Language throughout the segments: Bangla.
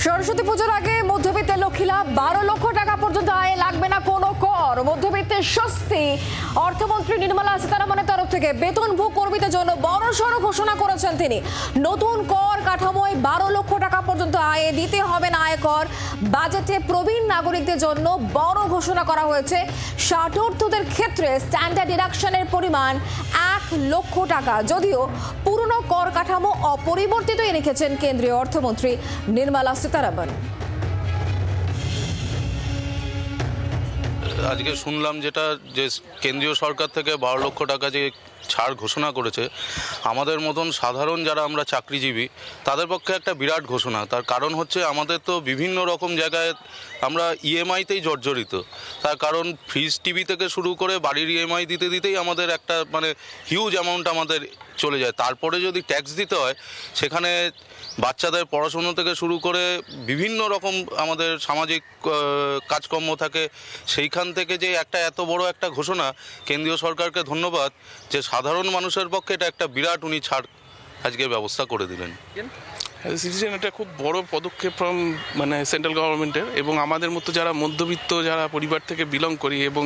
সরস্বতী পুজোর আগে মধ্যবিত্তের লক্ষ্মীরা 12 লক্ষ টাকা পর্যন্ত আয় লাগবে না কোনো কর। মধ্যবিত্তের স্বস্তি। অর্থমন্ত্রী নির্মলা সীতারামনের তরফ থেকে বেতনভোগী কর্মীদের জন্য বড়সড় ঘোষণা করেছেন তিনি। নতুন কর কাঠামোয় 12 লক্ষ টাকা পর্যন্ত আয়ে দিতে হবে না আয়কর। বাজেটে প্রবীণ নাগরিকদের জন্য বড় ঘোষণা করা হয়েছে। ষাটোর্ধ্বদের ক্ষেত্রে স্ট্যান্ডার্ড ডিডাকশনের পরিমাণ 1 লক্ষ টাকা। যদিও পুরনো কর কাঠামো অপরিবর্তিতই রেখেছেন কেন্দ্রীয় অর্থমন্ত্রী নির্মলা সীতারামন। আজকে শুনলাম যেটা যে কেন্দ্রীয় সরকার থেকে 12 লক্ষ টাকা যে ছাড় ঘোষণা করেছে, আমাদের মতন সাধারণ যারা আমরা চাকরিজীবী তাদের পক্ষে একটা বিরাট ঘোষণা। তার কারণ হচ্ছে আমাদের তো বিভিন্ন রকম জায়গায় আমরা ইএমআইতেই জর্জরিত। তার কারণ ফ্রিজ টিভি থেকে শুরু করে বাড়ির ইএমআই দিতে দিতেই আমাদের একটা হিউজ অ্যামাউন্ট আমাদের চলে যায়। তারপরে যদি ট্যাক্স দিতে হয়, সেখানে বাচ্চাদের পড়াশুনো থেকে শুরু করে বিভিন্ন রকম আমাদের সামাজিক কাজকর্ম থাকে। সেইখান থেকে যে এত বড় একটা ঘোষণা, কেন্দ্রীয় সরকারকে ধন্যবাদ যে সাধারণ মানুষের পক্ষে এটা একটা বিরাট উনি ছাড় আজকে ব্যবস্থা করে দিলেন। সিটিজেন এটা খুব বড় পদক্ষেপ ফ্রম সেন্ট্রাল গভর্নমেন্টের, এবং আমাদের মতো যারা মধ্যবিত্ত যারা পরিবার থেকে বিলং করি এবং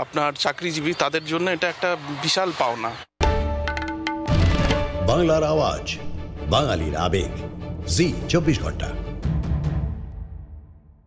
আপনার চাকরিজীবী তাদের জন্য এটা একটা বিশাল পাওনা। বাংলার আওয়াজ, বাঙালির আবেগ, জি 24 ঘন্টা।